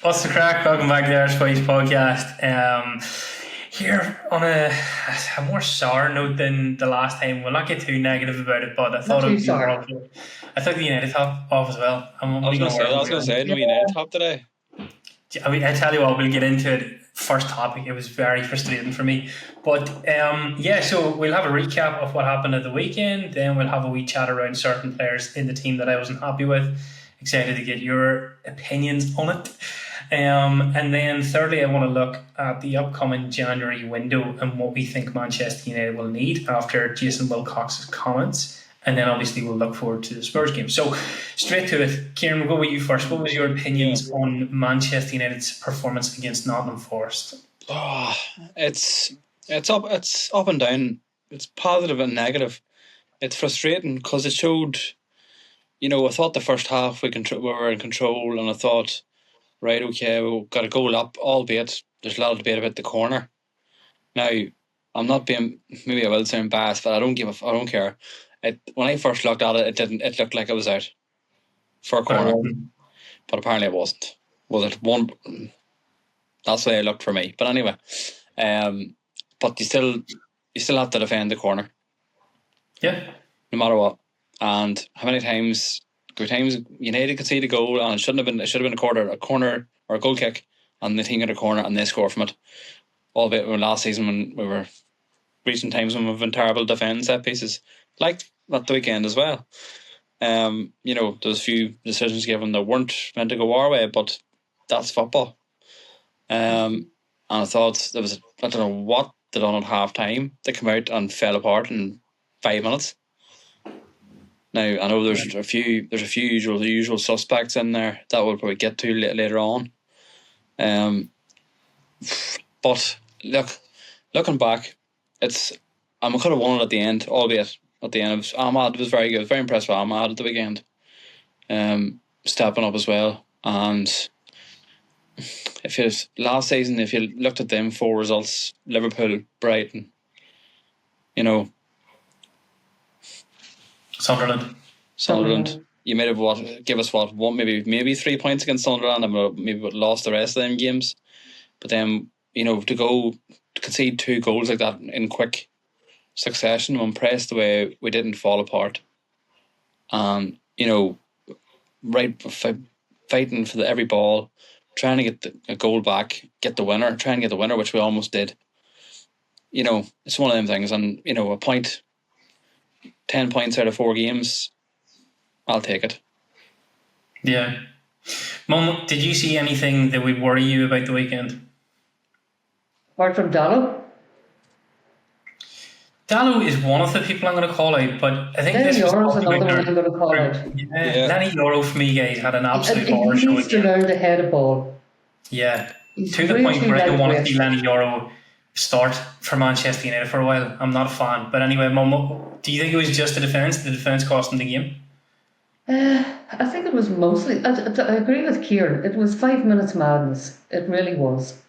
What's the crack? Welcome back to the Irish Boys podcast. Here on a more sour note than the last time. We'll not get too negative about it, but I thought it would be more. I took the United top off as well. I was going to say, no United top today. I tell you what, we'll get into it. First topic, it was very frustrating for me. But so we'll have a recap of what happened at the weekend. Then we'll have a wee chat around certain players in the team that I wasn't happy with. Excited to get your opinions on it. And then thirdly, I want to look at the upcoming January window and what we think Manchester United will need after Jason Wilcox's comments. And then obviously we'll look forward to the Spurs game. So straight to it, Kieran, we'll go with you first. What was your opinions on Manchester United's performance against Nottingham Forest? It's up and down. It's positive and negative. It's frustrating because it showed, I thought the first half we were in control, and I thought, right, okay, we've got a goal up, albeit there's a lot of debate about the corner. Now, I'm not being, maybe I will sound biased, but I don't care. When I first looked at it, it looked like it was out for a corner, but apparently it wasn't. Was it one? That's the way it looked for me. But anyway, but you still have to defend the corner. Yeah. No matter what. And how many times United could see the goal, and it should have been a corner or a goal kick, and the team got a corner and they score from it. Albeit last season when we were recent times when we've been terrible defending set pieces, like that the weekend as well. There's a few decisions given that weren't meant to go our way, but that's football. And I thought I don't know what they done at half time. They came out and fell apart in 5 minutes. Now I know there's a few usual suspects in there that we'll probably get to later on. But looking back, we could have won it at the end, albeit at the end Ahmad was very good. Very impressed with Ahmad at the weekend, stepping up as well. And last season, if you looked at them 4 results, Liverpool, Brighton, Sunderland, you might have give us one, maybe 3 points against Sunderland, and maybe would have lost the rest of them games. But then to concede 2 goals like that in quick succession, I'm impressed the way we didn't fall apart. And fighting for every ball, trying to get a goal back, trying to get the winner, which we almost did. It's one of them things, and a point, 10 points out of 4 games, I'll take it. Yeah. Mum, did you see anything that would worry you about the weekend? Apart from Dallo? Dallo is one of the people I'm going to call out, but I think Lenny Yoro's another one I'm going to call out. Yeah. Lenny Yoro for me, guys, had an absolute horror show. He needs to learn to head a ball. Yeah. To the point where I don't want to see Lenny Yoro start for Manchester United for a while. I'm not a fan. But anyway, Mum, do you think it was just the defence? The defence cost him the game? I think it was mostly... I agree with Kieran. It was 5 minutes madness. It really was.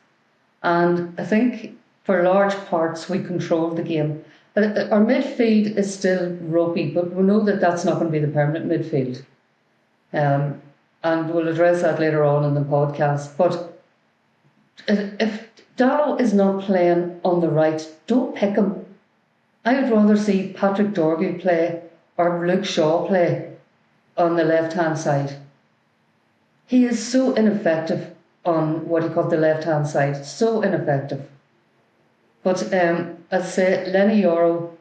And I think for large parts we controlled the game. Our midfield is still ropey, but we know that that's not going to be the permanent midfield. And we'll address that later on in the podcast. But if Dallo is not playing on the right, don't pick him. I would rather see Patrick Dorgu play or Luke Shaw play on the left-hand side. He is so ineffective on what he called the left-hand side. So ineffective. But I'd say Lenny Yoro,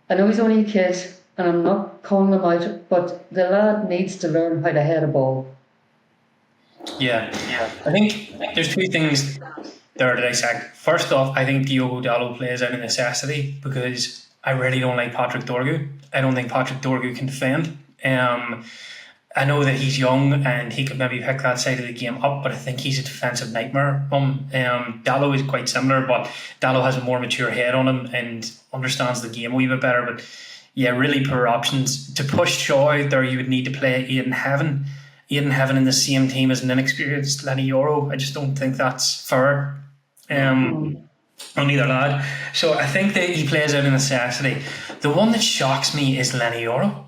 I know he's only a kid and I'm not calling him out, but the lad needs to learn how to head a ball. Yeah. I think there's 2 things there to dissect. First off, I think Diogo Dallo plays out of necessity because I really don't like Patrick Dorgu. I don't think Patrick Dorgu can defend. I know that he's young and he could maybe pick that side of the game up, but I think he's a defensive nightmare. Dallo is quite similar, but Dallo has a more mature head on him and understands the game a wee bit better. But yeah, really poor options. To push Shaw out there, you would need to play Aidan Heaven in the same team as an inexperienced Lenny Yoro. I just don't think that's fair on either lad. So I think that he plays out of necessity. The one that shocks me is Lenny Yoro.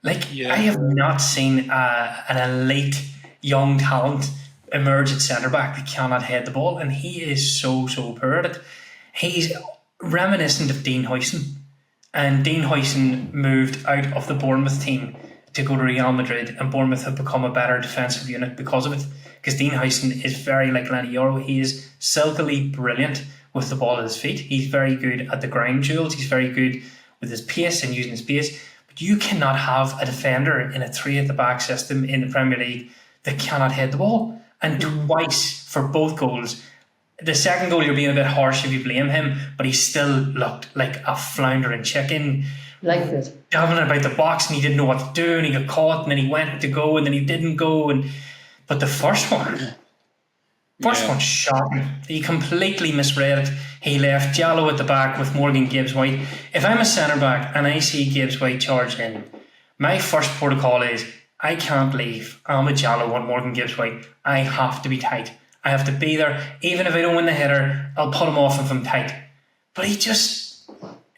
I have not seen an elite young talent emerge at centre back that cannot head the ball, and he is so poor at it. He's reminiscent of Dean Huijsen, and Dean Huijsen moved out of the Bournemouth team to go to Real Madrid, and Bournemouth have become a better defensive unit because of it. Because Dean Huijsen is very like Lenny Yoro. He is silkily brilliant with the ball at his feet. He's very good at the ground duels. He's very good with his pace and using his pace. But you cannot have a defender in a 3 at the back system in the Premier League that cannot head the ball. And twice for both goals. The second goal, you're being a bit harsh if you blame him, but he still looked like a floundering chicken. Like it. Dabbling about the box, and he didn't know what to do, and he got caught, and then he went to go, and then he didn't go. But the first one shot him. He completely misread it. He left Jallow at the back with Morgan Gibbs-White. If I'm a centre back and I see Gibbs-White charge in, my first protocol is I can't leave. I'm a Jallow on Morgan Gibbs-White. I have to be tight. I have to be there. Even if I don't win the header, I'll put him off if I'm tight. But he just,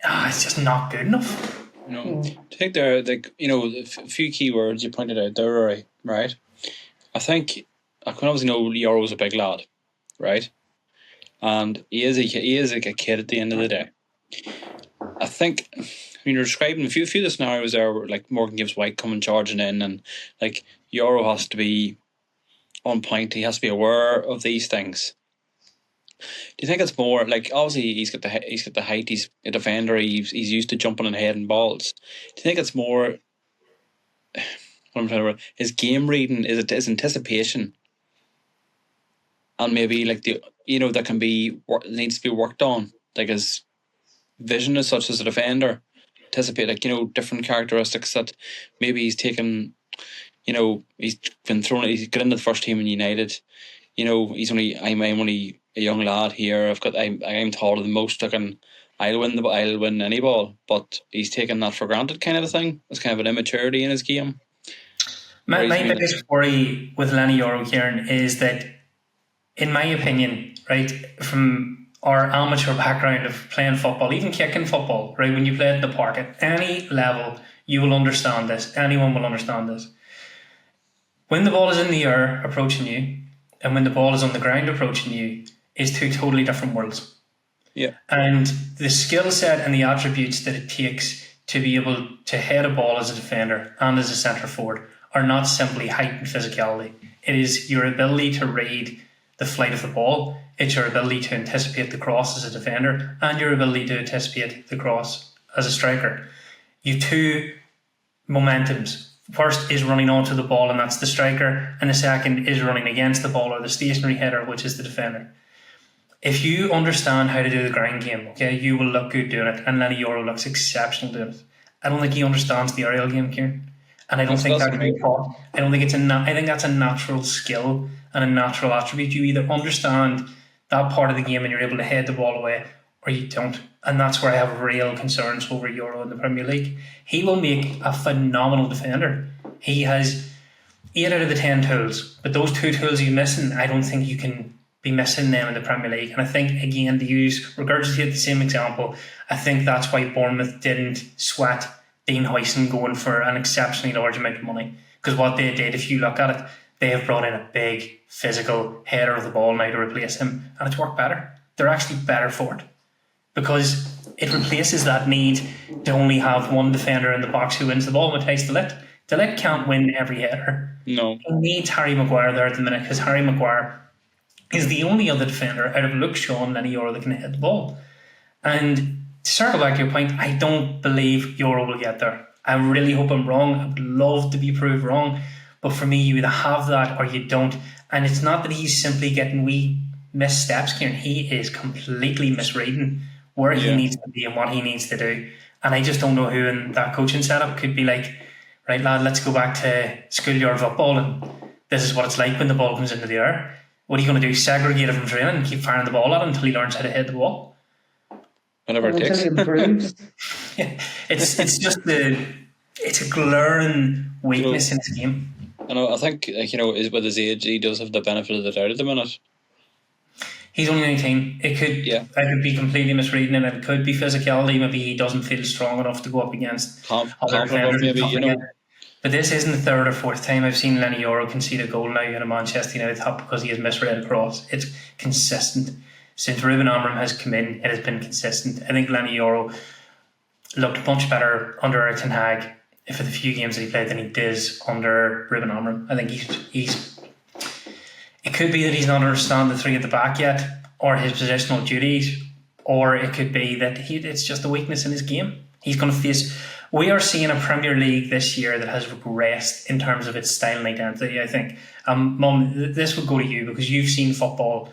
it's just not good enough. I think there are a few key words you pointed out there, right? I think I can obviously know Yoro's a big lad, right? And he is like a kid at the end of the day. I think when you're describing a few of the scenarios there, where, like Morgan Gibbs-White coming charging in, and like Yoro has to be on point. He has to be aware of these things. Do you think it's more like, obviously he's got the height, he's a defender, he's used to jumping and heading balls. Do you think it's more what I'm trying to remember, his game reading, is it his anticipation, and maybe like that can be needs to be worked on, like his vision as such as a defender, anticipate different characteristics that maybe he's taken. He's been thrown. He's got into the first team in United. I'm only a young lad here. I'm taller than most. I'll win any ball. But he's taken that for granted, kind of a thing. It's kind of an immaturity in his game. My biggest worry with Lenny Yoro, Kieran, is that, in my opinion, right, from our amateur background of playing football, even kicking football, right, when you play at the park at any level, you will understand this. Anyone will understand this. When the ball is in the air approaching you, and when the ball is on the ground approaching you, is two totally different worlds. Yeah. And the skill set and the attributes that it takes to be able to head a ball as a defender and as a centre forward are not simply height and physicality. It is your ability to read the flight of the ball. It's your ability to anticipate the cross as a defender and your ability to anticipate the cross as a striker. You have two momentums. First is running onto the ball, and that's the striker, and the second is running against the ball, or the stationary header, which is the defender. If you understand how to do the ground game, okay, you will look good doing it, and Lenny Yoro looks exceptional doing it. I don't think he understands the aerial game, Kieran, and I don't think that can be taught. I don't think I think that's a natural skill and a natural attribute. You either understand that part of the game and you're able to head the ball away, or you don't. And that's where I have real concerns over Yoro in the Premier League. He will make a phenomenal defender. He has 8 out of the 10 tools, but those 2 tools he's missing, I don't think you can be missing them in the Premier League. And I think, again, to regurgitate the same example, I think that's why Bournemouth didn't sweat Dean Huijsen going for an exceptionally large amount of money. Because what they did, if you look at it, they have brought in a big physical header of the ball now to replace him, and it's worked better. They're actually better for it, because it replaces that need to only have one defender in the box who wins the ball. Matthijs de Ligt. De Ligt can't win every header. No. He needs Harry Maguire there at the minute, because Harry Maguire is the only other defender out of Luke Shaw and Lenny Yoro that can hit the ball. And to circle back to your point, I don't believe Yoro will get there. I really hope I'm wrong. I would love to be proved wrong. But for me, you either have that or you don't. And it's not that he's simply getting wee missteps, Kieran. He is completely misreading where he needs to be and what he needs to do. And I just don't know who in that coaching setup could be like, right, lad, let's go back to schoolyard football, and this is what it's like when the ball comes into the air. What are you going to do? Segregate him from training and keep firing the ball at him until he learns how to hit the ball? Whatever it takes. It's just it's a glaring weakness in his game. I think with his age, he does have the benefit of the doubt at the minute. He's only 19. I could be completely misreading it. It could be physicality. Maybe he doesn't feel strong enough to go up against other defenders. Maybe, But this isn't the third or fourth time I've seen Lenny Yoro concede a goal now in a Manchester United top because he has misread a cross. It's consistent. Since Ruben Amorim has come in, it has been consistent. I think Lenny Yoro looked much better under Erik Ten Hag for the few games that he played than he did under Ruben Amorim. I think he's. It could be that he's not understanding the three at the back yet, or his positional duties, or it could be that it's just a weakness in his game. He's going to face. We are seeing a Premier League this year that has regressed in terms of its style and identity, I think. Mum, this would go to you because you've seen football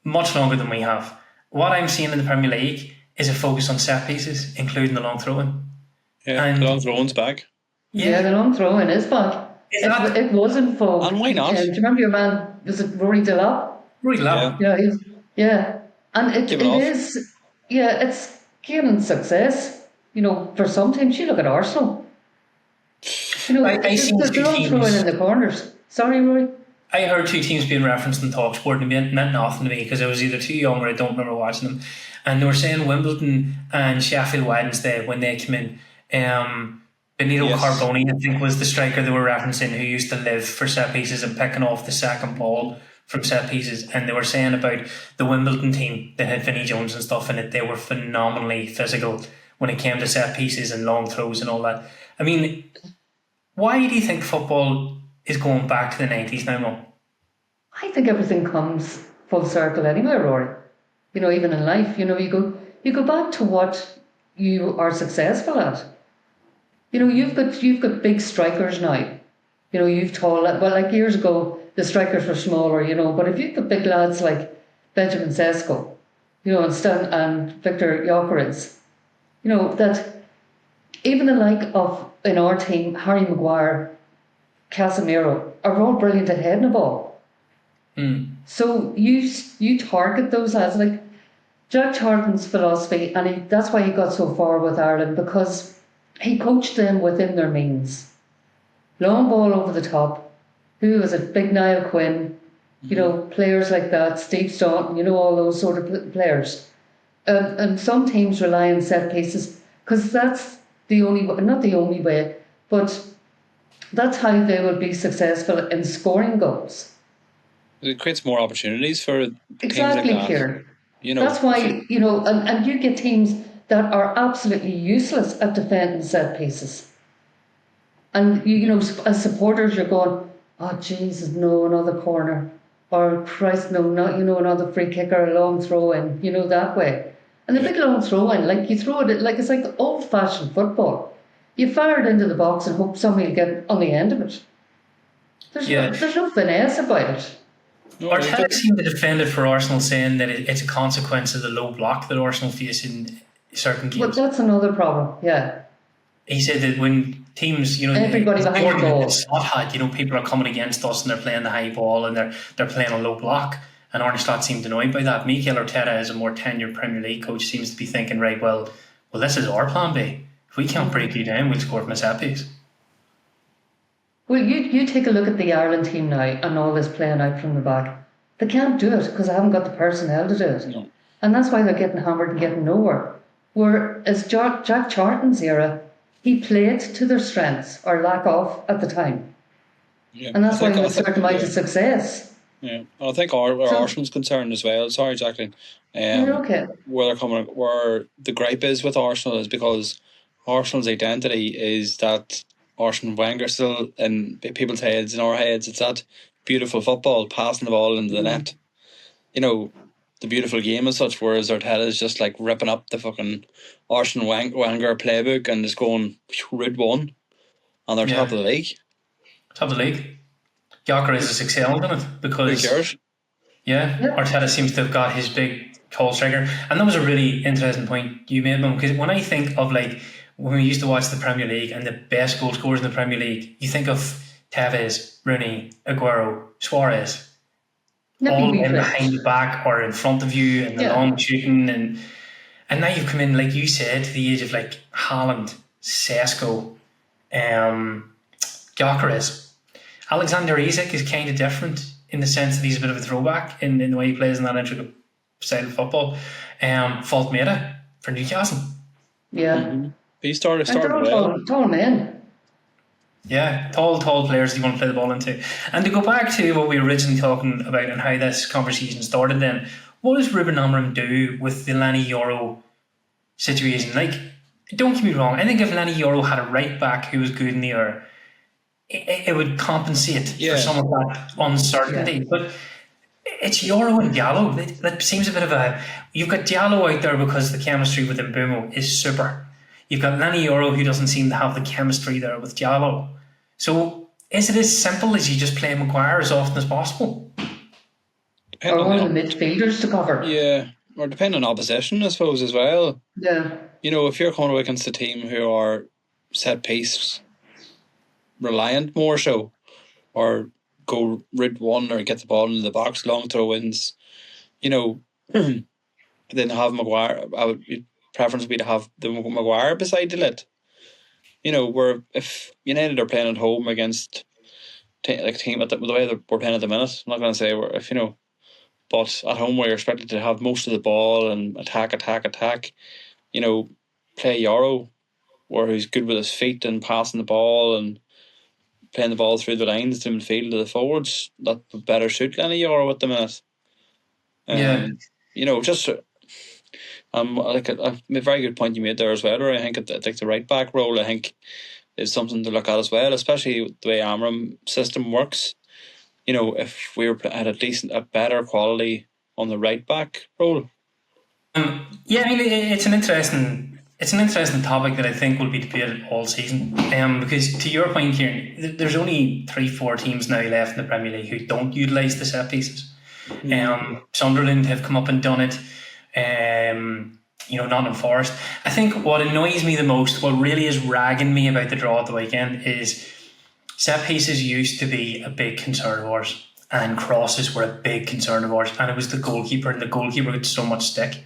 much longer than we have. What I'm seeing in the Premier League is a focus on set pieces, including the long throw-in. Yeah, the long throw-in's back. Yeah, the long throw-in is back. It wasn't for. And why not? Do you remember your man? Was it Rory Delap? Rory Delap. Yeah, and it is. Yeah, it's gaining success. For some teams, you look at Arsenal. I seen they're all throwing in the corners. Sorry, Rory. I heard two teams being referenced in TalkSport and it meant nothing to me because I was either too young or I don't remember watching them. And they were saying Wimbledon and Sheffield Wednesday when they came in. Benito Carboni, I think, was the striker they were referencing who used to live for set pieces and picking off the second ball from set pieces. And they were saying about the Wimbledon team that had Vinnie Jones and stuff in it, they were phenomenally physical when it came to set pieces and long throws and all that. I mean, why do you think football is going back to the 90s now, Mum? I think everything comes full circle anyway, Rory. Even in life, you go back to what you are successful at. You've got big strikers now. You've tall, well, like years ago, the strikers were smaller, but if you've got big lads like Benjamin Sesko, and Victor Gyökeres, that even the like of, in our team, Harry Maguire, Casemiro, are all brilliant at heading the ball. So you target those lads. Like Jack Charlton's philosophy, and that's why he got so far with Ireland, because he coached them within their means. Long ball over the top. Who was it? Big Niall Quinn. Players like that. Steve Staunton. All those sort of players. And some teams rely on set pieces because that's the only way, not the only way, but that's how they will be successful in scoring goals. It creates more opportunities for teams like that. Kieran. That's why, and you get teams that are absolutely useless at defending set pieces. And, as supporters, you're going, oh, Jesus, no, another corner. Or, Christ, no, not, another free kick or a long throw in, that way. And the big long throw in, like you throw it, like it's like old fashioned football. You fire it into the box and hope somebody will get on the end of it. There's no finesse about it. Arteta seemed to defend it for Arsenal, saying that it's a consequence of the low block that Arsenal face in certain games. But that's another problem, yeah. He said that when teams, everybody behind the ball, people are coming against us and they're playing the high ball and they're playing a low block. And Arne Slot seemed annoyed by that. Mikel Arteta, as a more tenured Premier League coach, seems to be thinking, right, well, this is our plan B. If we can't break you down, we'll score from a set piece. Well, you take a look at the Ireland team now and all this playing out from the back. They can't do it because they haven't got the personnel to do it. No. And that's why they're getting hammered and getting nowhere. Whereas Jack Charlton's era, he played to their strengths or lack of at the time. Yeah, and that's why he had a certain amount of success. Yeah, I think Arsenal's concerned as well. Sorry, Jacqueline. Okay. Where the gripe is with Arsenal is because Arsenal's identity is that Arsene Wenger still in people's heads, in our heads. It's that beautiful football, passing the ball into the net. The beautiful game as such. Whereas Arteta is just like ripping up the fucking Arsene Wenger playbook and just going route one, and they're top of the league. Top of the league. Gyökeres is excelling in it because Arteta seems to have got his big tall striker, and that was a really interesting point you made, Mum, because when I think of like when we used to watch the Premier League and the best goal scorers in the Premier League, you think of Tevez, Rooney, Aguero, Suarez, all in behind the back or in front of you and the long shooting, and now you've come in, like you said, to the age of like Haaland, Sesko, Gyökeres. Alexander Isak is kind of different in the sense that he's a bit of a throwback in the way he plays in that intricate style of football. Faltmeda for Newcastle. Yeah. He started well. Tall men. Yeah, tall players you want to play the ball into. And to go back to what we were originally talking about and how this conversation started then, what does Ruben Amorim do with the Lenny Yoro situation? Like, don't get me wrong, I think if Lenny Yoro had a right back who was good in the air, it would compensate for Yeah. some of that uncertainty. Yeah. But it's Yoro and Diallo. That seems a bit of a. You've got Diallo out there because the chemistry with Mbumo is super. You've got Lenny Yoro who doesn't seem to have the chemistry there with Diallo. So is it as simple as you just play Maguire as often as possible? Depending Or on one of the midfielders to cover. yeah, or depending on opposition, I suppose, as well. Yeah. If you're coming up against a team who are set piece reliant more so, or go route one or get the ball into the box, long throw ins, then have Maguire. Preference would be to have the Maguire beside the lid. Where if United are playing at home against team at the way that we're playing at the minute, I'm not going to say if but at home where you're expected to have most of the ball and attack, play Yoro, where he's good with his feet and passing the ball and playing the ball through the lines to midfield to the forwards. That would better suit Lenny Yoro at the minute. Yeah. Just like a very good point you made there as well. Where I think the right back role, I think, is something to look at as well, especially the way Amram system works. If we were at a better quality on the right back role. Yeah, I mean, it's an interesting topic that I think will be debated all season. Because to your point, Kieran, there's only 3-4 teams now left in the Premier League who don't utilise the set pieces. Sunderland have come up and done it. Nottingham Forest. I think what annoys me the most, what really is ragging me about the draw at the weekend, is set pieces used to be a big concern of ours, and crosses were a big concern of ours, and it was the goalkeeper, and the goalkeeper got so much stick.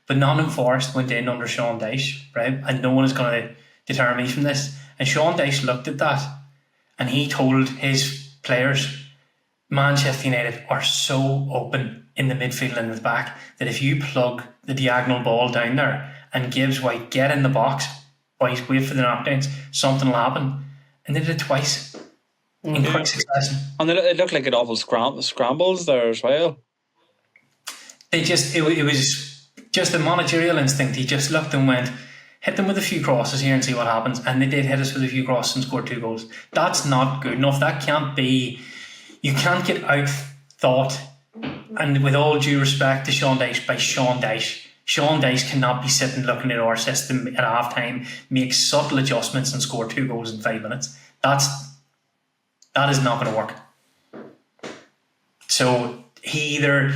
But Nottingham Forest went in under Sean Dyche, right? And no one is going to deter me from this. And Sean Dyche looked at that and he told his players, Manchester United are so open in the midfield and the back that if you plug the diagonal ball down there and Gibbs White get in the box, boys, wait for the knockdowns, something will happen. And they did it twice in quick succession. And it looked like an awful scrambles there as well. It was just a managerial instinct. He just looked and went, hit them with a few crosses here and see what happens. And they did hit us with a few crosses and scored 2 goals. That's not good enough. That can't be. You can't get out thought. And with all due respect to Sean Dyche, by Sean Dyche. Sean Dyche cannot be sitting looking at our system at half time, make subtle adjustments and score 2 goals in 5 minutes. That is not going to work. So he either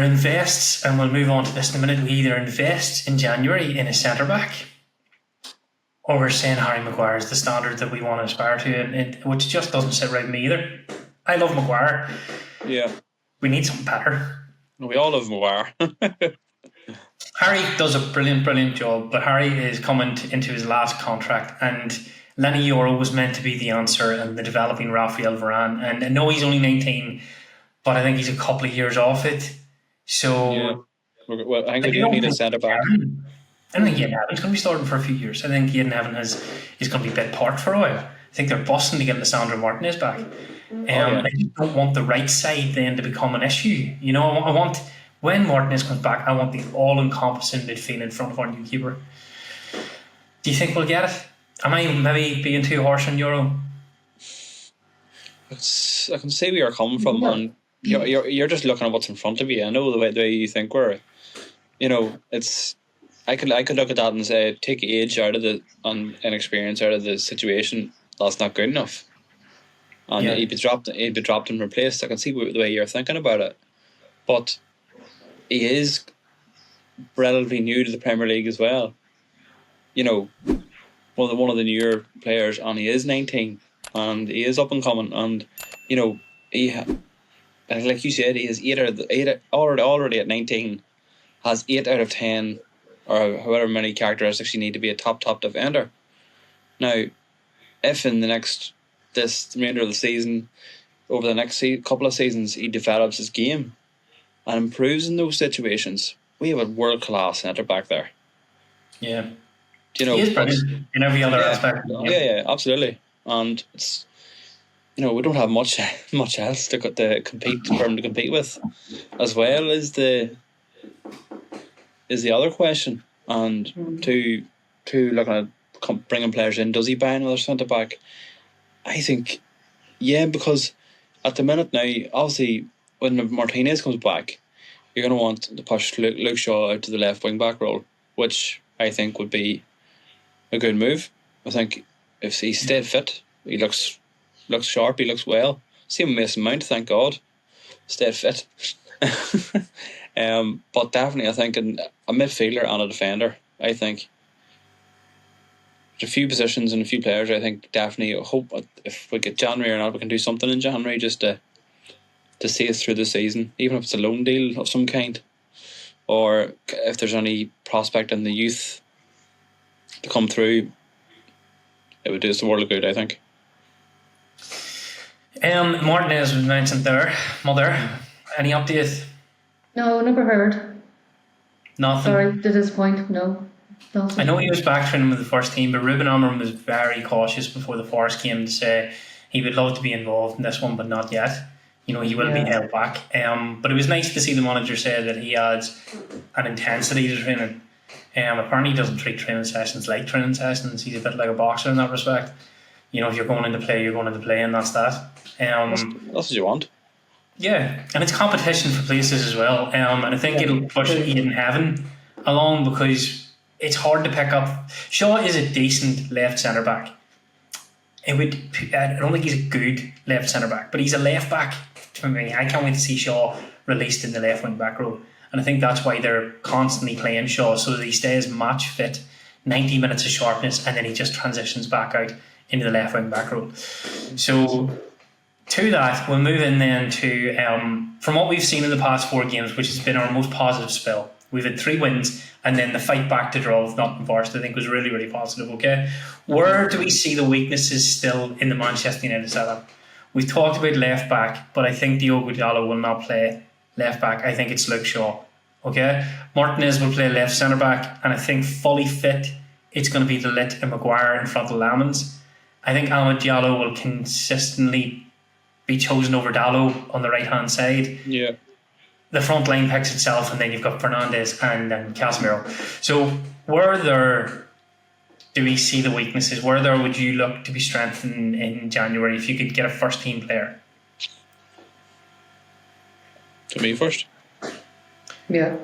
invests, and we'll move on to this in a minute, he either invests in January in a centre back, or we're saying Harry Maguire is the standard that we want to aspire to, and which just doesn't sit right with me either. I love Maguire. Yeah. We need something better. We all love Maguire. Harry does a brilliant job, but Harry is coming into his last contract, and Lenny Yoro was meant to be the answer, and the developing Raphael Varane. And I know he's only 19, but I think he's a couple of years off it. So yeah. Well, I think we do need a centre back. I don't think Ian Evans going to be starting for a few years. I think Ian Evans is going to be a bit parked for a while. I think they're busting to get Lissandro Martinez back. I just don't want the right side then to become an issue. I want, when Martinez comes back, I want the all-encompassing midfield in front of our new keeper. Do you think we'll get it? Am I maybe being too harsh on Euro? I can see where you're coming from, and you're just looking at what's in front of you. I know the way you think. It's. I could look at that and say, take age out of and experience out of the situation. That's not good enough. And he'd be dropped and replaced. I can see the way you're thinking about it, but he is relatively new to the Premier League as well. One of the newer players, and he is 19, and he is up and coming, and he, like you said, he has already at 19, has 8 out of 10, or however many characteristics you need to be a top defender. Now, if in this remainder of the season, over the next couple of seasons, he develops his game and improves in those situations, we have a world-class centre-back there. Yeah. He is brilliant in every other aspect. Yeah, absolutely. And it's we don't have much else to compete for him to compete with, as well as the other question. And to looking at bringing players in, does he buy another centre back? I think because at the minute now, obviously when Martinez comes back, you're going to want to push Luke Shaw out to the left wing back role, which I think would be a good move. I think if he stayed fit, he looks sharp, he looks well. Same with Mason Mount, thank God, stayed fit. But definitely, I think a midfielder and a defender. I think there's a few positions and a few players. I think definitely hope if we get January or not, we can do something in January just to see us through the season, even if it's a loan deal of some kind, or if there's any prospect in the youth to come through, it would do us the world of good, I think. Martinez was mentioned there. Mother, any updates? No, never heard. Nothing. Sorry to disappoint. No. Nothing. I know he was back training with the first team, but Ruben Amorim was very cautious before the Forest game to say he would love to be involved in this one, but not yet. He will be held back. But it was nice to see the manager say that he adds an intensity to training. Apparently he doesn't treat training sessions like training sessions. He's a bit like a boxer in that respect. If you're going into play, you're going into play, and that's that. That's what you want. Yeah, and it's competition for places as well. And I think it'll push Eden Heaven along, because it's hard to pick up. Shaw is a decent left centre back. I don't think he's a good left centre back, but he's a left back for me. I can't wait to see Shaw released in the left wing back role, and I think that's why they're constantly playing Shaw, so that he stays match fit, 90 minutes of sharpness, and then he just transitions back out into the left wing back role. So to that, we'll move in then to from what we've seen in the past 4 games, which has been our most positive spell. We've had 3 wins, and then the fight back to draw with Nottingham Forest, I think, was really, really positive. Okay, where do we see the weaknesses still in the Manchester United setup? We've talked about left back, but I think Diogo Dalot will not play left back. I think it's Luke Shaw. Okay, Martinez will play left centre back, and I think fully fit, it's going to be De Ligt and Maguire in front of Lamans. I think Amad Diallo will consistently be chosen over Dalot on the right hand side. Yeah. The front line picks itself, and then you've got Fernandes and Casemiro. So do we see the weaknesses? Where there would you look to be strengthened in January if you could get a first team player? To me first. Yeah.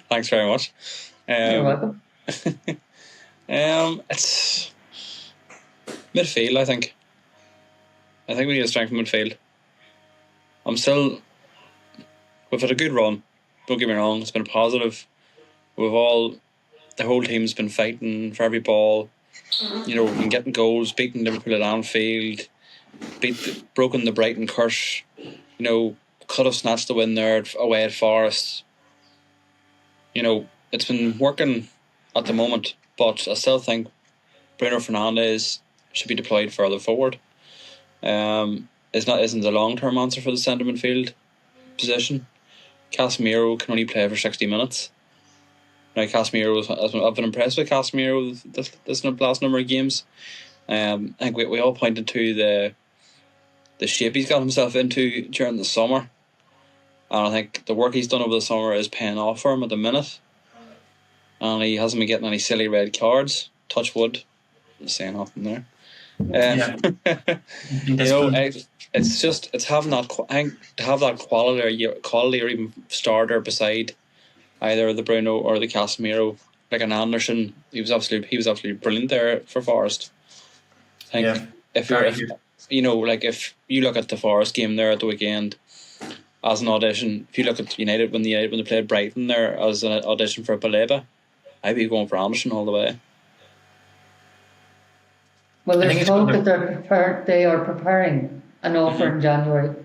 Thanks very much. You're welcome. It's midfield, I think. I think we need to strengthen midfield. We've had a good run. Don't get me wrong, it's been positive. The whole team's been fighting for every ball. We've been getting goals, beating Liverpool at Anfield, broken the Brighton curse. Could have snatched the win there away at Forest. It's been working at the moment, but I still think Bruno Fernandes should be deployed further forward. Isn't the long-term answer for the centre midfield position. Casemiro can only play for 60 minutes. Now, I've been impressed with Casemiro this last number of games. I think we all pointed to the shape he's got himself into during the summer, and I think the work he's done over the summer is paying off for him at the minute, and he hasn't been getting any silly red cards. Touch wood. I'm saying nothing there. It's having that. I think to have that quality or even starter beside either the Bruno or the Casemiro, like an Anderson. He was absolutely brilliant there for Forest. I think if you look at the Forest game there at the weekend as an audition, if you look at United when they played Brighton there as an audition for Baleba, I'd be going for Anderson all the way. Well, there's talk that they are preparing an offer in January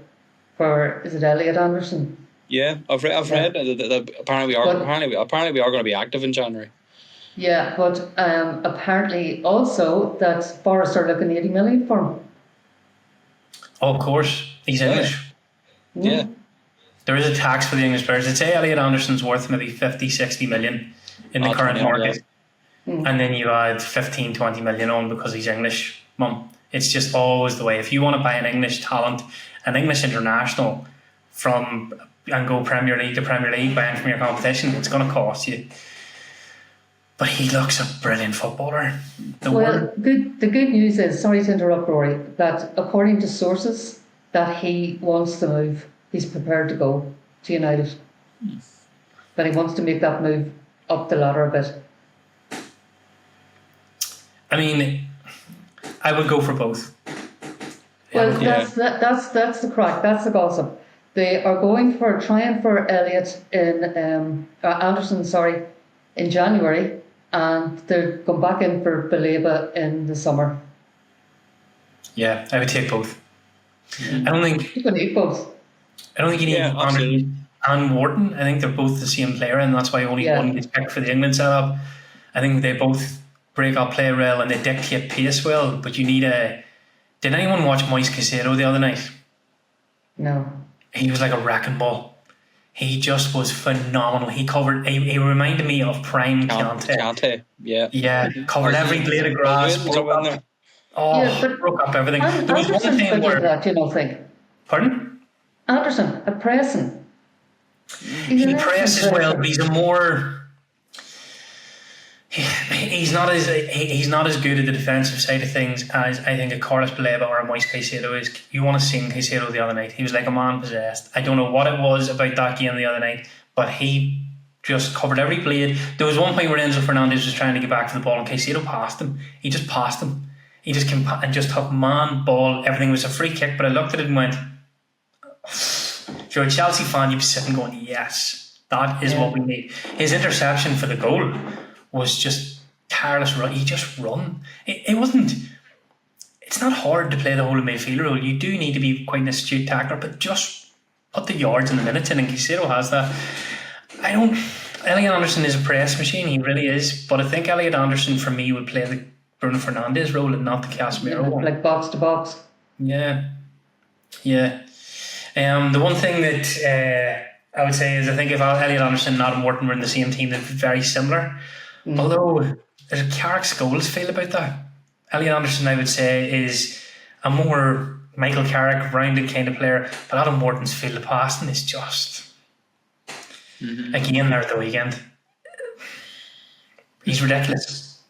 for, is it Elliot Anderson? Yeah, I've read that apparently we are going to be active in January. Yeah, but apparently also that Forrest are looking 80 million for him. Oh, of course, he's English. Yeah. There is a tax for the English players. I'd say Elliot Anderson's worth maybe 50, 60 million in the current market. and then you add 15, 20 million on because he's English, mum. It's just always the way. If you want to buy an English talent, an English international and go Premier League to Premier League, buying from your competition, it's going to cost you. But he looks a brilliant footballer. The good news is, sorry to interrupt, Rory, that according to sources, that he wants to move. He's prepared to go to United. That he wants to make that move up the ladder a bit. I mean, I would go for both. Well, that's the crack. That's the gossip. They are trying for Elliot in Anderson, in January, and they're going back in for Baleba in the summer. Yeah, I would take both. I don't think you can eat both. I don't think you need Anderson and Wharton. I think they're both the same player, and that's why only one gets picked for the England setup. I think they both break up play well and they dictate pace well, but you need a... Did anyone watch Moise Caicedo the other night? No. He was like a wrecking ball. He just was phenomenal. He he reminded me of prime Kante. Yeah, covered every blade of grass, broke up everything. There was one thing where... that, you don't think? Pardon? Anderson, at pressing. He presses well, but he's a more... He's not as good at the defensive side of things as I think a Carlos Baleba or a Moise Caicedo is. You want to see Caicedo the other night. He was like a man possessed. I don't know what it was about that game the other night, but he just covered every blade. There was one point where Enzo Fernandez was trying to get back to the ball and Caicedo passed him. He just passed him. He just came and just took man, ball, everything. Was a free kick, but I looked at it and went, if you're a Chelsea fan, you'd be sitting going, yes, that is what we need. His interception for the goal was just tireless run. He just run. It wasn't... It's not hard to play the whole of midfielder role. You do need to be quite an astute tackler, but just put the yards and the minutes in, and Caicedo has that. Elliot Anderson is a press machine. He really is. But I think Elliot Anderson, for me, would play the Bruno Fernandes role and not the Casemiro one. Like box to box. Yeah. The one thing that I would say is I think if Elliot Anderson and Adam Wharton were in the same team, they'd be very similar. Although there's a Carrick Scholes feel about that. Elliot Anderson, I would say, is a more Michael Carrick rounded kind of player, but Adam Wharton's field of passing is just again there at the weekend. He's ridiculous.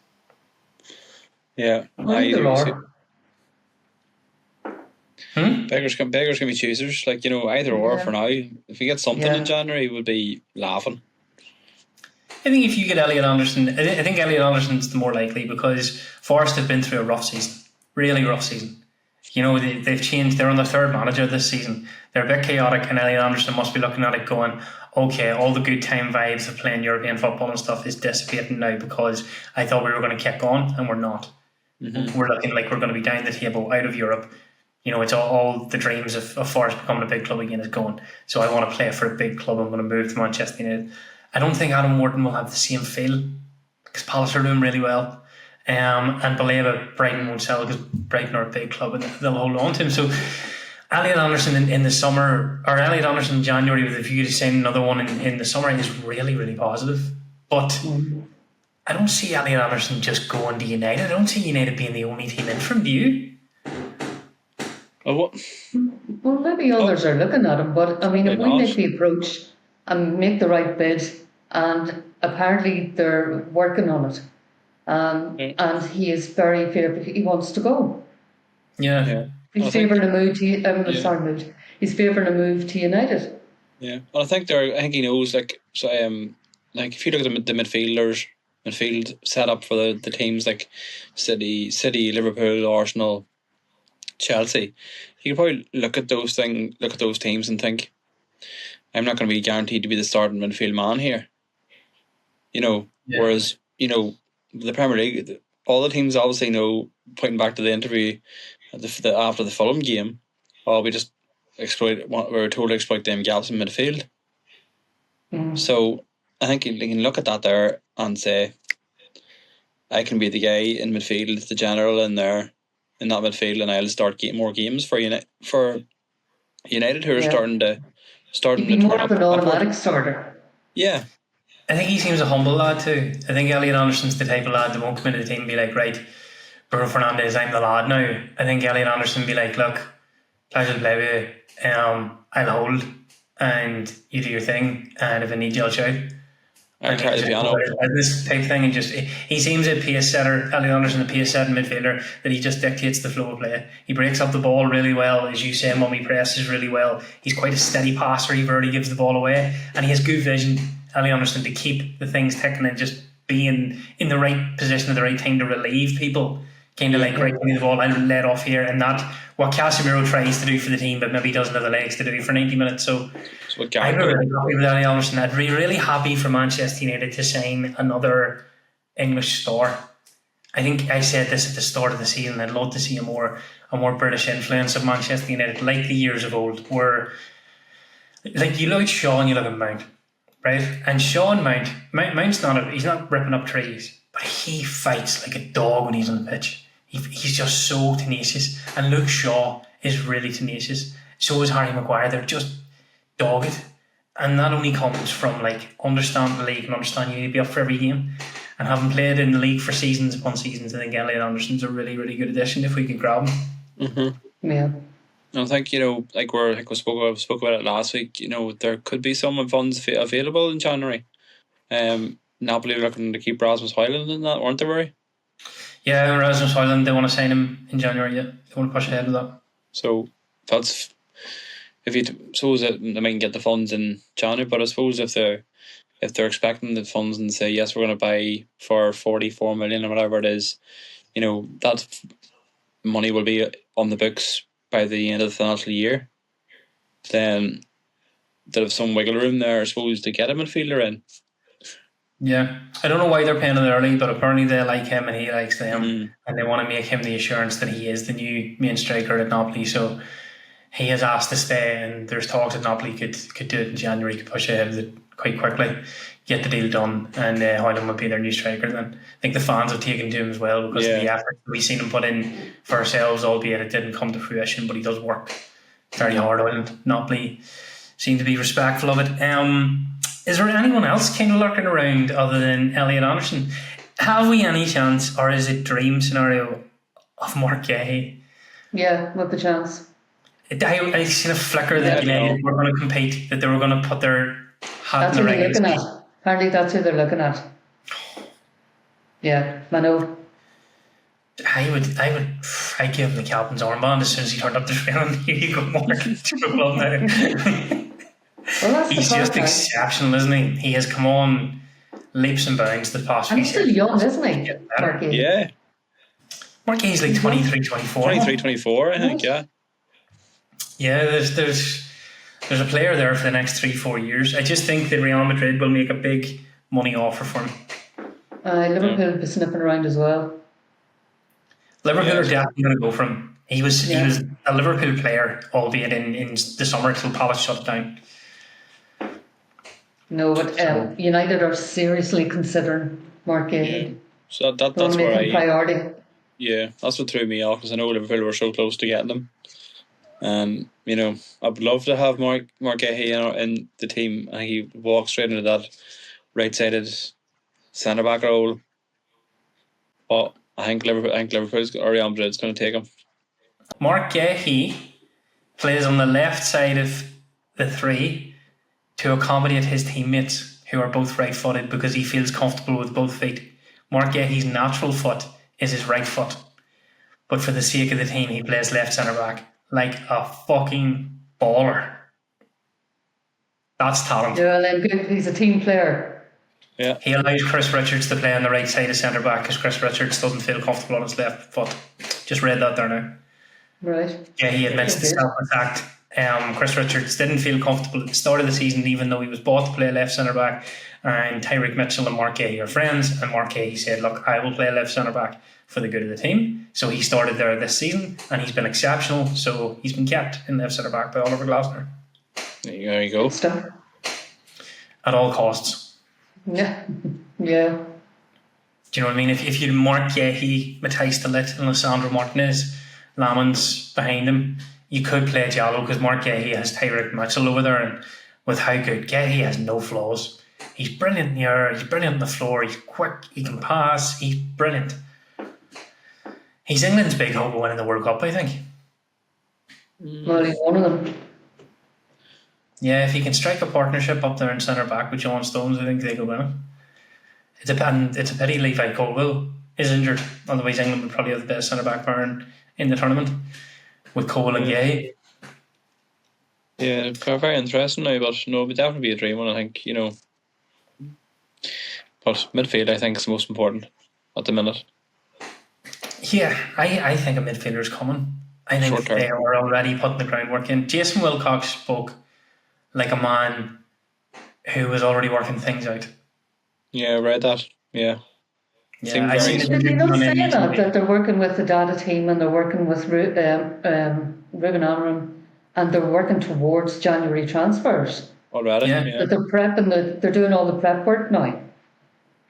Yeah, beggars can be choosers. Like, either or for now. If you get something in January, we'll be laughing. I think if you get Elliot Anderson, I think Elliot Anderson's the more likely because Forrest have been through a rough season, really rough season. They've changed. They're on their third manager this season. They're a bit chaotic, and Elliot Anderson must be looking at it going, okay, all the good time vibes of playing European football and stuff is dissipating now because I thought we were going to kick on, and we're not. We're looking like we're going to be down the table, out of Europe. It's all the dreams of Forrest becoming a big club again is gone. So I want to play for a big club. I'm going to move to Manchester United. I don't think Adam Wharton will have the same feel because Palace are doing really well. And Baleba, Brighton won't sell because Brighton are a big club and they'll hold on to him. So Elliot Anderson in the summer, or Elliot Anderson in January with a view to sign another one in the summer is really, really positive. But I don't see Elliot Anderson just going to United. I don't see United being the only team in from, do you? Well, maybe others are looking at him, but I mean, if we make the approach and make the right bid, and apparently they're working on it, and he is very favourable. He wants to go. Yeah. He's favouring a move to. He's favouring a move to United. Yeah, well, I think he knows like if you look at the midfield setup for the teams like City, Liverpool, Arsenal, Chelsea, you could probably look at those teams and think, I'm not going to be guaranteed to be the starting midfield man here. Whereas the Premier League, all the teams obviously know, pointing back to the interview after the Fulham game, we just we're told to exploit them gaps in midfield. So I think you can look at that there and say, I can be the guy in midfield, the general in there, in that midfield, and I'll start more games for United who are starting to He'd be more of an automatic starter. Yeah. I think he seems a humble lad too. I think Elliot Anderson's the type of lad that won't come into the team and be like, right, Bruno Fernandes, I'm the lad now. I think Elliot Anderson will be like, look, pleasure to play with you. I'll hold and you do your thing, and if I need you, I'll shout. I carry the piano. This type thing, and just he seems a pace setter. Elliot Anderson, a pace setting midfielder that he just dictates the flow of play. He breaks up the ball really well, as you say. Mummy presses really well. He's quite a steady passer. He rarely gives the ball away, and he has good vision. Elliot Anderson, to keep the things ticking and just be in the right position at the right time to relieve people. Kind of like, right, give me the ball, I'll let off here, and that what Casemiro tries to do for the team, but maybe doesn't have the legs to do for 90 minutes. So I'm really happy with Elliot Anderson. I'd be really happy for Manchester United to sign another English star. I think I said this at the start of the season. I'd love to see a more British influence of Manchester United, like the years of old, where like you look at Shaw and you look at Mount, right? And Shaw and Mount's he's not ripping up trees, but he fights like a dog when he's on the pitch. He's just so tenacious, and Luke Shaw is really tenacious. So is Harry Maguire. They're just dogged, and that only comes from like understanding the league and understanding you need to be up for every game. And having played in the league for seasons upon seasons, I think Elliot Anderson's a really, really good addition if we can grab him. Mm-hmm. Yeah. I think, like we spoke about it last week, there could be some funds available in January. Napoli looking to keep Rasmus Højlund in that, weren't they, Rory? Yeah, Rasmus Højlund, they want to sign him in January, yeah. They want to push ahead with that. So that's, if you suppose that they might get the funds in January, but I suppose if they're expecting the funds and say, yes, we're going to buy for 44 million or whatever it is, that money will be on the books by the end of the financial year, then they'll have some wiggle room there, I suppose, to get a midfielder in. Yeah, I don't know why they're paying it early, but apparently they like him and he likes them, and they want to make him the assurance that he is the new main striker at Napoli. So he has asked to stay, and there's talks that Napoli could do it in January, could push ahead with it quite quickly, get the deal done, and Højlund would be their new striker then. I think the fans have taken to him as well because of the effort we've seen him put in for ourselves, albeit it didn't come to fruition, but he does work very hard on it. Napoli seem to be respectful of it. Is there anyone else kind of lurking around other than Elliot Anderson? Have we any chance, or is it dream scenario of Mark Gahey? Yeah, what the chance? I seen a flicker that United were going to compete, that they were going to put their hat in the ring. That's who they're looking at. Apparently that's who they're looking at. Yeah, I know. I'd give him the captain's armband as soon as he turned up the training. Here you go, Mark. Well, he's just exceptional, isn't he? He has come on leaps and bounds the past few years. And he's still young, isn't he? Mark Gahey. Yeah. Mark Gahey's like 23, 24. 23, 24, I think, yeah. Yeah, there's a player there for the next 3-4 years. I just think that Real Madrid will make a big money offer for him. Liverpool will be sniffing around as well. Liverpool are definitely going to go for him. He was a Liverpool player, albeit in the summer till Palace shut it down. No, but United are seriously considering Mark Gahey. Yeah. So that's where priority. Yeah, that's what threw me off, because I know Liverpool were so close to getting them. I'd love to have Mark Gahey in the team. I think he walks straight into that right-sided centre back role. But I think Liverpool's or Real Madrid's going to take him. Mark Gahey plays on the left side of the three to accommodate his teammates who are both right-footed, because he feels comfortable with both feet. Mark Gahey's natural foot is his right foot, but for the sake of the team, he plays left centre back like a fucking baller. That's talent. Yeah, and he's a team player. Yeah. He allows Chris Richards to play on the right side of centre back because Chris Richards doesn't feel comfortable on his left foot. Just read that there now. Right. Yeah, he admits to self-attack. Chris Richards didn't feel comfortable at the start of the season, even though he was bought to play left centre back. And Tyreek Mitchell and Mark Gahey are friends. And Mark Gahey said, "Look, I will play left centre back for the good of the team." So he started there this season, and he's been exceptional. So he's been kept in left centre back by Oliver Glasner. There you go. Stuff. At all costs. Yeah. Yeah. Do you know what I mean? If you Mark Gahey, Matthijs de Ligt, and Lissandro Martinez, Lamans behind him, you could play Jallo because Mark Gahey has Tyreek Mitchell over there, and with how good Gahey has no flaws. He's brilliant in the air. He's brilliant on the floor. He's quick. He can pass. He's brilliant. He's England's big hope of winning the World Cup, I think. Well, he's one of them. Yeah, if he can strike a partnership up there in centre back with John Stones, I think they could win it. It's a pity Levi Colville is injured. Otherwise, England would probably have the best centre back pair in the tournament with Cole and Gay. Yeah, very interesting now, but no, it would definitely be a dream one, I think, But midfield, I think, is the most important at the minute. Yeah, I think a midfielder's coming. I think they are already putting the groundwork in. Jason Wilcox spoke like a man who was already working things out. Yeah, I read that. Yeah. I seen Did they not say that they're working with the data team and they're working with Ruben Amorim and they're working towards January transfers? Already, yeah. That they're prepping, they're doing all the prep work now,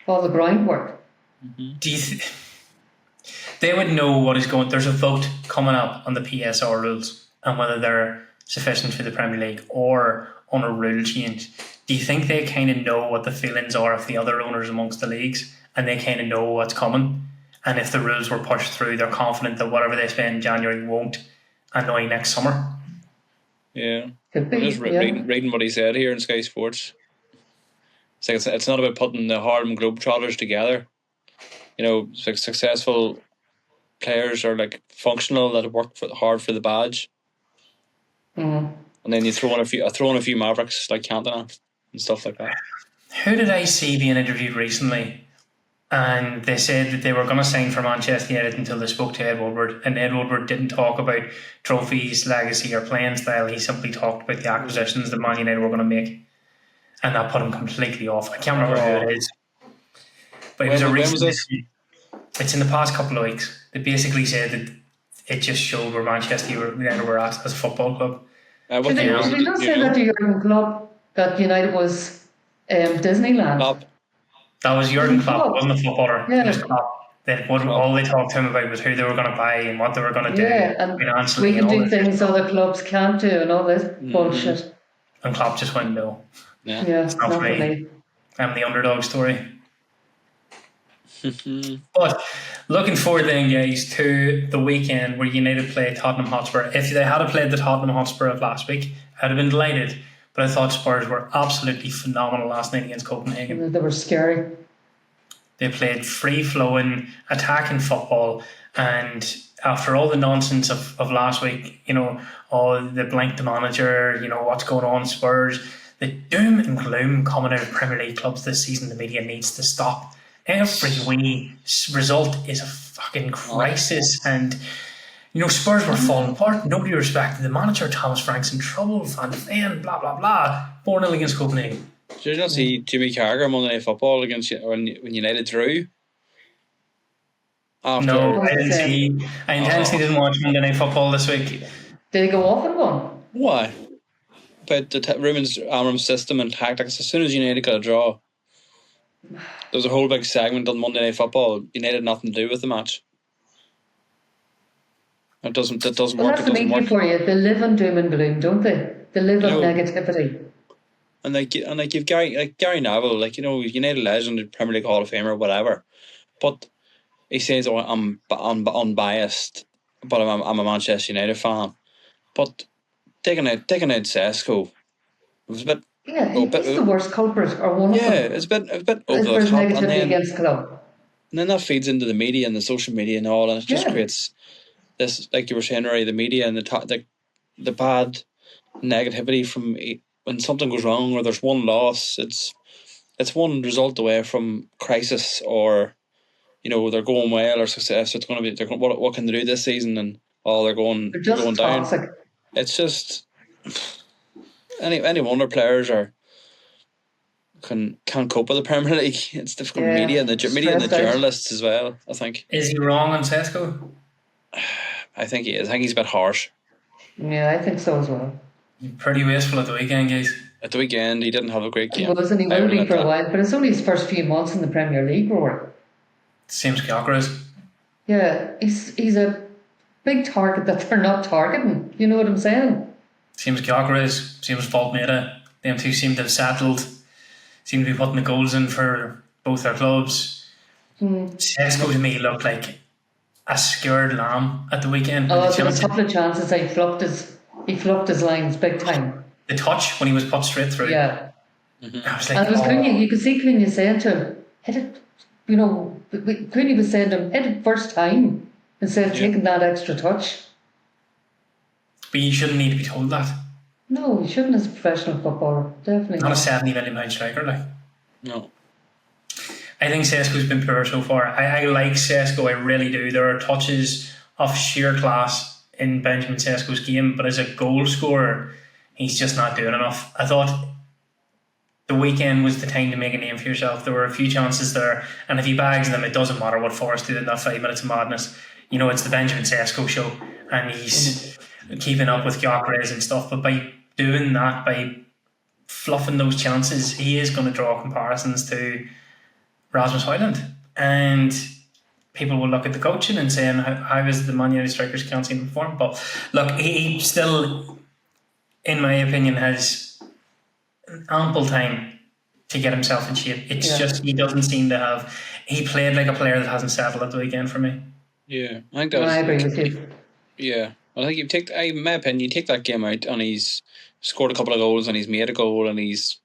all the groundwork. Mm-hmm. They would know what is going. There's a vote coming up on the PSR rules and whether they're sufficient for the Premier League or on a rule change. Do you think they kind of know what the feelings are of the other owners amongst the leagues and they kind of know what's coming? And if the rules were pushed through, they're confident that whatever they spend in January won't annoy next summer? Yeah. I'm just reading what he said here in Sky Sports. It's like it's not about putting the Harlem Globetrotters together. It's like successful players are like functional that work hard for the badge. Mm. And then you throw in a few Mavericks like Cantona and stuff like that. Who did I see being interviewed recently? And they said that they were going to sign for Manchester United until they spoke to Ed Woodward. And Ed Woodward didn't talk about trophies, legacy, or playing style. He simply talked about the acquisitions that Man United were going to make. And that put him completely off. I can't remember who it is. But it was a recent interview. It's in the past couple of weeks. They basically said that it just showed where Manchester United were at as a football club. Did they not say that to Jurgen Klopp, that United was Disneyland? Klopp. That was Jurgen Klopp, wasn't a footballer. Yeah. It was Klopp. All they talked to him about was who they were going to buy and what they were going to do. And we can do things other clubs can't do and all this bullshit. And Klopp just went, no. Yeah, it's not for me. I'm the underdog story. But looking forward then, guys, to the weekend where United play Tottenham Hotspur. If they had played the Tottenham Hotspur of last week, I'd have been delighted. But I thought Spurs were absolutely phenomenal last night against Copenhagen. They were scary. They played free-flowing, attacking football, and after all the nonsense of last week, the blank the manager, what's going on Spurs, the doom and gloom coming out of Premier League clubs this season, the media needs to stop. Every wee result is a fucking crisis, and Spurs were falling apart. Nobody respected the manager. Thomas Frank's in trouble. Van de Ven, blah blah blah. 4-0 against Copenhagen. Did you not see Jimmy Carragher Monday Night Football against when United drew? No, I didn't see. I intentionally didn't watch Monday Night Football this week. Did he go off on one? Why? About the Ruben Amorim system and tactics. As soon as United got a draw, there was a whole big segment on Monday Night Football. United had nothing to do with the match. It doesn't work. That's the media for you. They live on doom and gloom, don't they? They live on negativity. And you've Gary Neville, United legend, Premier League Hall of Famer, whatever. But he says, "Oh, I'm unbiased, but I'm a Manchester United fan." But taking out Sesko, it was a bit. Yeah, he's the worst culprit, or one of them. Yeah, it's a bit over the top, and then against club. And then that feeds into the media and the social media and all, and it just creates this, like you were saying, Ray, the media and the bad negativity from when something goes wrong or there's one loss. It's one result away from crisis, or they're going well or success. It's going to be what can they do this season, and they're going toxic. Down. It's just any wonder players can cope with the Premier League. It's difficult. Media and the journalists as well, I think. Is he wrong on Sesko? I think he is. I think he's a bit harsh. Yeah, I think so as well. Pretty wasteful at the weekend, guys. At the weekend, he didn't have a great game. He wasn't. He will be for a while, but it's only his first few months in the Premier League, Roar. Same as Gyökeres. Yeah, he's a big target that they're not targeting. You know what I'm saying? Same as Gyökeres, same as Voltmeda. Them two seem to have settled seem to be putting the goals in for both their clubs. Sesko to me looked like a scared lamb at the weekend. Oh, there was a couple of chances he fluffed his lines big time. The touch when he was put straight through. Yeah. I was like, And it was Clooney, you could see Clooney saying to him, hit it, Clooney was saying to him, hit it first time instead of taking that extra touch. But you shouldn't need to be told that. No, you shouldn't as a professional footballer. Definitely Not a £70 million striker, like. No. I think Sesko's been poor so far. I like Sesko, I really do. There are touches of sheer class in Benjamin Sesko's game, but as a goal scorer, he's just not doing enough. I thought the weekend was the time to make a name for yourself. There were a few chances there, and if he bags them, it doesn't matter what Forrest did in that 5 minutes of madness. You know, it's the Benjamin Sesko show, and he's keeping up with Gyökeres and stuff. But by doing that, by fluffing those chances, he is going to draw comparisons to Rasmus Højlund, and people will look at the coaching and saying how is the Man United strikers can't seem to perform. But look, he still, in my opinion, has ample time to get himself in shape. It's just he doesn't seem to have. He played like a player that hasn't settled at the weekend for me. Yeah, I think that was. I agree with you. Yeah, I think in my opinion, you take that game out and he's scored a couple of goals and he's made a goal and he's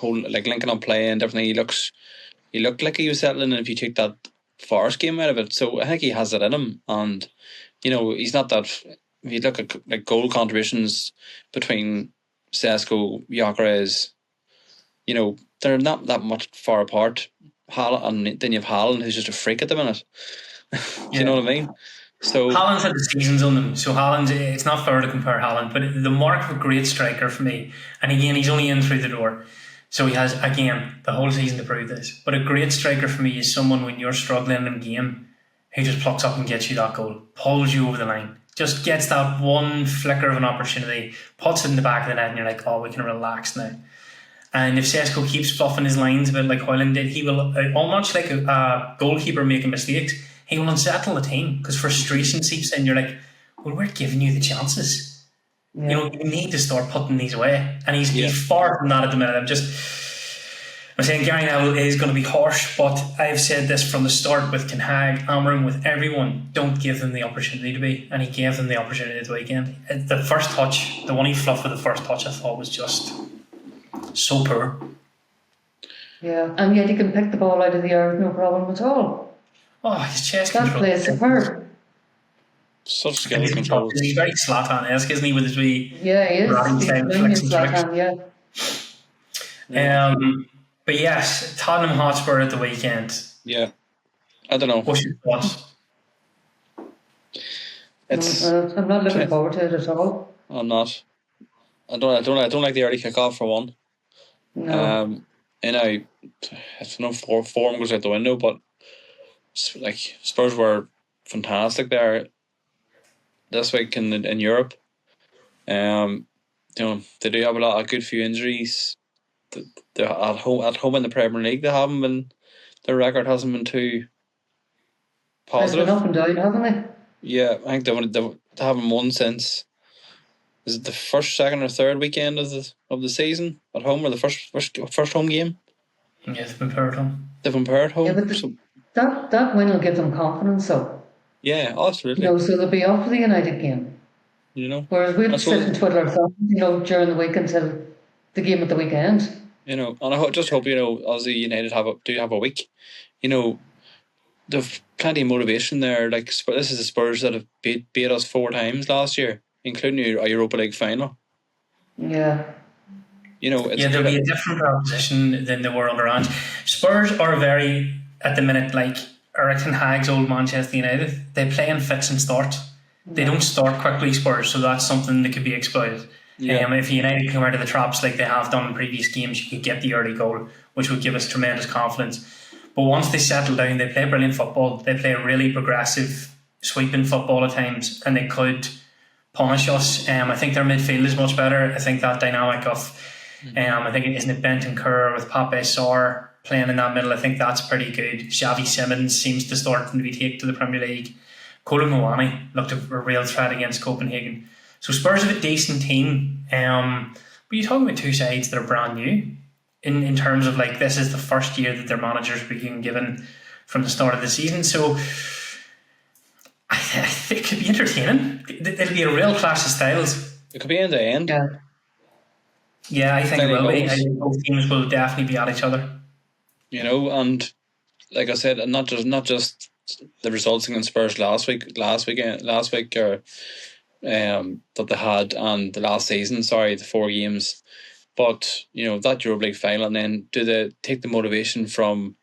linking up play and everything. He looked like he was settling. And if you take that Forest game out of it, so I think he has it in him. And he's not that. If you look at like goal contributions between Sesko, Gyökeres, they're not that much far apart. And then you have Haaland, who's just a freak at the minute. Do you know what I mean? So Haaland's had the seasons on them. So Haaland, it's not fair to compare Haaland, but the mark of a great striker for me, and again, he's only in through the door. So he has, again, the whole season to prove this. But a great striker for me is someone when you're struggling in a game who just plucks up and gets you that goal, pulls you over the line, just gets that one flicker of an opportunity, puts it in the back of the net, and you're like, oh, we can relax now. And if Sesko keeps fluffing his lines a bit like Højlund did, he will, almost like a goalkeeper making mistakes, he will unsettle the team because frustration seeps in. You're like, well, we're giving you the chances. Yeah. You need to start putting these away. And he's far from that at the minute. I'm saying Gary Neville is going to be harsh, but I've said this from the start with Ten Hag, Amram, with everyone, don't give them the opportunity to be. And he gave them the opportunity at the weekend. The first touch, the one he fluffed with the first touch, I thought was just so poor. Yeah, and yet he can pick the ball out of the air with no problem at all. Oh, his chest That control. play is superb. such skill control. He's very Zlatan-esque, isn't he, with his wee... Yeah, he is. Right, He's time brilliant, flicks and Zlatan, yeah. But yes, Tottenham Hotspur at the weekend. Yeah, I don't know. What's your thoughts? I'm not looking forward to it at all. I'm not. I don't like the early kickoff for one. No. I don't know if form goes out the window, but like Spurs were fantastic there this week in Europe. They do have a lot of good few injuries. They're at home in the Premier League. Their record hasn't been too positive. They've been up and down, haven't they? Yeah, I think they haven't won since. Is it the first, second, or third weekend of the season at home, or the first home game? Yeah, they've been paired home. They've been paired home. Yeah, but that win will give them confidence, so. Yeah, absolutely. So they'll be up for the United game. Whereas we'll sit and twiddle our thumbs, during the week until the game at the weekend. And I just hope, Aussie United do have a week. They've plenty of motivation there. Like, this is the Spurs that have beat us 4 times last year, including a Europa League final. Yeah. There'll be a different proposition than they were under Ange. Spurs are very, at the minute, like Eric Ten Hag's old Manchester United. They play in fits and starts. They don't start quickly, Spurs, so that's something that could be exploited. Yeah. If United come out of the traps like they have done in previous games, you could get the early goal, which would give us tremendous confidence. But once they settle down, they play brilliant football. They play really progressive, sweeping football at times, and they could punish us. I think their midfield is much better. I think that dynamic of, I think isn't it Bentancur with Pape Sarr playing in that middle. I think that's pretty good. Xavi Simons seems to start to be taken to the Premier League. Kolo Muani looked a real threat against Copenhagen. So Spurs have a decent team. But you're talking about two sides that are brand new. in terms of like this is the first year that their managers being given from the start of the season. So I think it could be entertaining. It'll be a real clash of styles. It could be end to end. Yeah. Yeah, I think it Plenty will be. I goals. think both teams will definitely be at each other. You know, and like I said, not just the results against Spurs last week or that they had, and the last season. Sorry, the 4 games, but you know that Europa League final, and then do they take the motivation from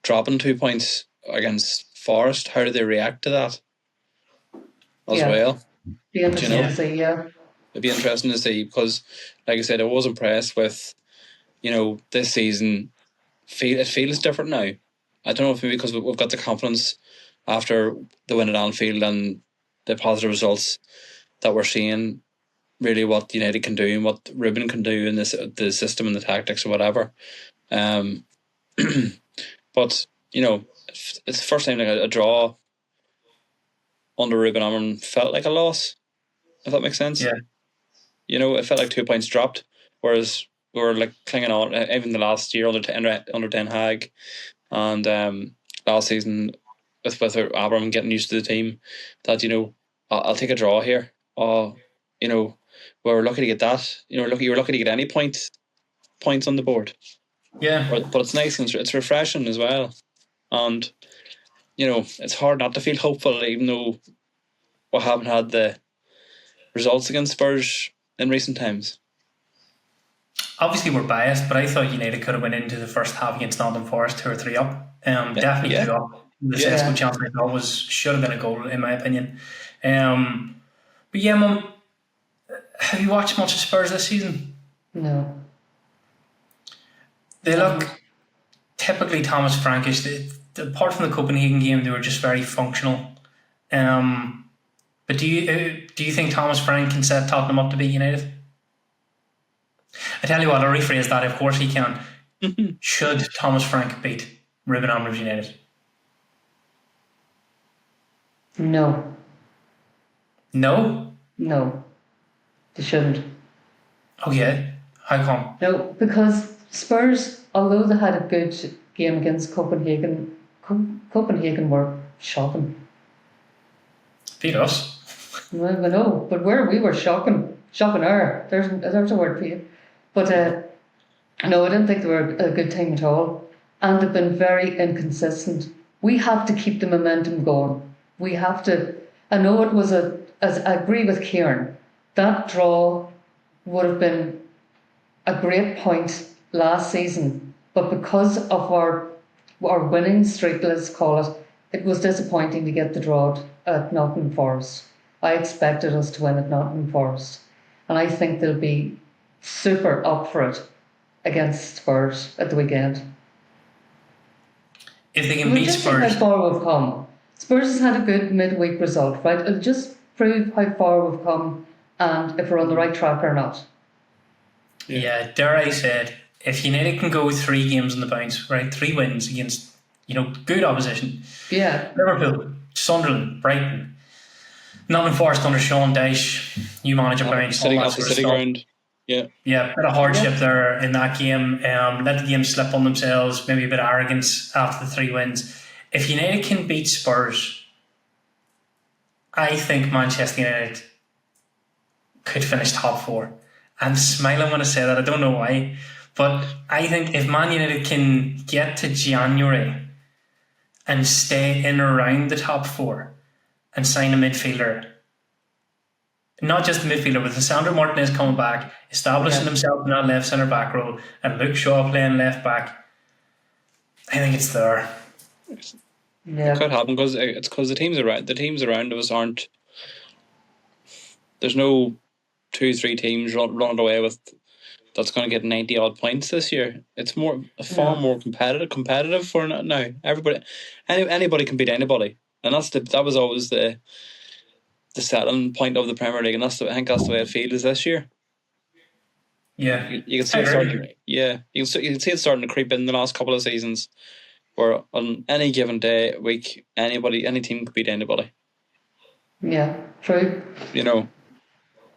dropping 2 points against Forrest? How do they react to that as Yeah. well? Be interesting know? to see, yeah. It'd be interesting to see because, like I said, I was impressed with this season. It feels different now. I don't know if maybe because we've got the confidence after the win at Anfield and the positive results that we're seeing, really what United can do and what Ruben can do in the system and the tactics or whatever. But it's the first time like a draw under Ruben Amorim felt like a loss, if that makes sense. Yeah. It felt like 2 points dropped, whereas we were like clinging on even the last year under Ten Hag, and last season with Abraham getting used to the team, that I'll take a draw here. We're lucky to get that. You were lucky to get any points on the board. Yeah. But it's nice and it's refreshing as well, and it's hard not to feel hopeful, even though we haven't had the results against Spurs in recent times. Obviously, we're biased, but I thought United could have went into the first half against Nottingham Forest 2 or 3 up. Definitely 2 up. The Sesko chance I thought should have been a goal, in my opinion. But yeah, Mum, have you watched much of Spurs this season? No. They look typically Thomas Frankish. Apart from the Copenhagen game, they were just very functional. But do you think Thomas Frank can set Tottenham up to beat United? I tell you what, I'll rephrase that. Of course he can. Should Thomas Frank beat Ruben Amorim's United? No. No? No. They shouldn't. Okay. How come? No, because Spurs, although they had a good game against Copenhagen, Copenhagen were shocking. Beat us. Well, no, but we were shocking. Shocking her. There's a word for you. But no, I didn't think they were a good team at all. And they've been very inconsistent. We have to keep the momentum going. We have to. I know it was as I agree with Kieran, that draw would have been a great point last season, but because of our winning streak, let's call it, it was disappointing to get the draw at Nottingham Forest. I expected us to win at Nottingham Forest, and I think they'll be super up for it against Spurs at the weekend. If they can beat Spurs, how far we've come. Spurs has had a good midweek result, right? It'll just prove how far we've come and if we're on the right track or not. Yeah, dare I said, if United can go 3 games in the bounce, right, 3 wins against good opposition. Yeah. Liverpool, Sunderland, Brighton, Nottingham Forest under Sean Dyche, new manager bounce, sitting all off that the sort of city stuff. ground. Yeah, bit of hardship there in that game. Let the game slip on themselves, maybe a bit of arrogance after the 3 wins. If United can beat Spurs, I think Manchester United could finish top 4. I'm smiling when I say that, I don't know why. But I think if Man United can get to January and stay in around the top 4 and sign a midfielder, not just a midfielder, with Sandro Martinez coming back, establishing himself in that left centre back role, and Luke Shaw playing left back, I think it's there. Yeah. It could happen because the teams around us aren't. There's no 2-3 teams running away with that's going to get 90 odd points this year. It's far more competitive for now. Anybody can beat anybody, and that was always the settling point of the Premier League, and I think that's the way it feels this year. Yeah, you can see it starting. Yeah, you can see it starting to creep in the last couple of seasons, where on any given day, week, any team could beat anybody. Yeah, true.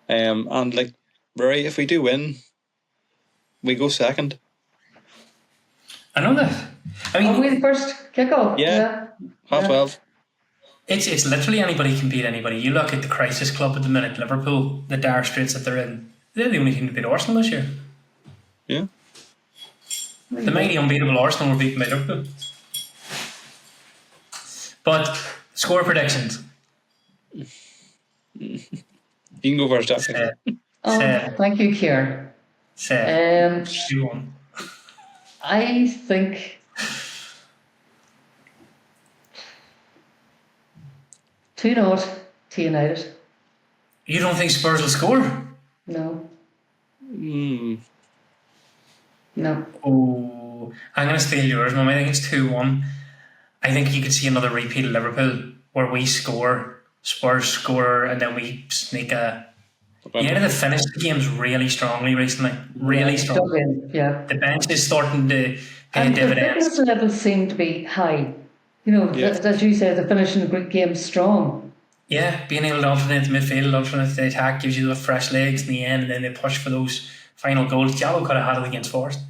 And like, Rory, if we do win, we go second. I know that. I Are mean, we the first kickoff? Yeah. Half Yeah. 12. it's literally anybody can beat anybody. You look at the crisis club at the minute, Liverpool, the dire straits that they're in. They're the only team to beat Arsenal this year. Yeah. The mighty unbeatable Arsenal were beaten by Liverpool. But score predictions. You can go first, Jack. Say, Oh, say, thank you, Kieran. say. 2-1. I think 2-0 to United. You don't think Spurs will score? No. Mm. No. Oh, I'm going to steal yours, Mum. I think it's 2-1. I think you could see another repeat of Liverpool where we score, Spurs score, and then we sneak a. United have finished the games really strongly recently. Really strong. Yeah. The bench is starting to pay And the dividends. fitness levels seem to be high. You know, Yeah. as you say, they're finishing the game strong. Yeah, being able to alternate the midfield, alternate the attack gives you the fresh legs in the end, and then they push for those final goals. Jallo could have had it against Forrest.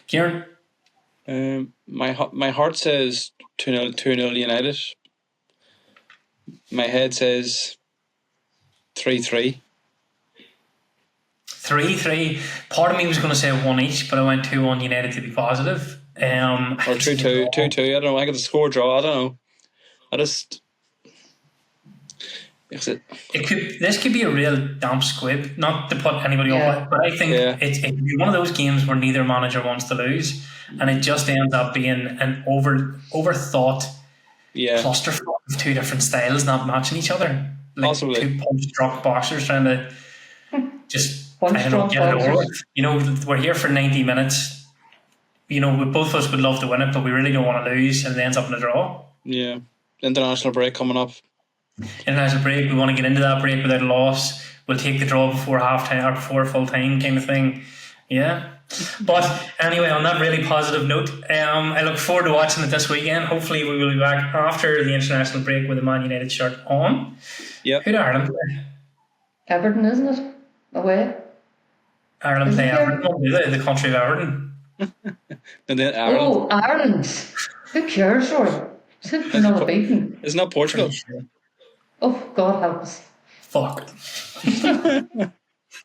Kieran? My heart says 2-0 United. My head says 3-3. 3-3. Part of me was going to say 1 each, but I went 2-1 United to be positive. Or 2-2. 2-2. I don't know. I got the score draw. I don't know. I just. This could be a real damp squib, not to put anybody off, but I think it could be one of those games where neither manager wants to lose, and it just ends up being an overthought clusterfuck of two different styles not matching each other. Like Possibly. two punch-drunk boxers trying to just get it over with. You know, we're here for 90 minutes. You know, both of us would love to win it, but we really don't want to lose, and it ends up in a draw. Yeah. International break coming up. International break, we want to get into that break without a loss. We'll take the draw before half time or before full time kind of thing. Yeah. But anyway, on that really positive note, I look forward to watching it this weekend. Hopefully we will be back after the international break with a Man United shirt on. Yeah. Who do Ireland play? Everton, isn't it? Away. Ireland play Everton, the country of Everton. And then Ireland. Oh, Ireland. Who cares, Rory? They're not beaten. Isn't that Portugal? Oh, God help us. Fuck.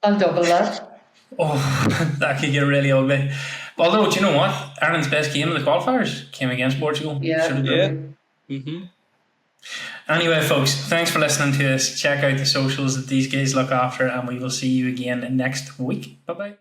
I'll double that. Oh, that could get really ugly. Although, do you know what? Ireland's best game of the qualifiers came against Portugal. Yeah. Mm-hmm. Anyway, folks, thanks for listening to us. Check out the socials that these guys look after, and we will see you again next week. Bye-bye.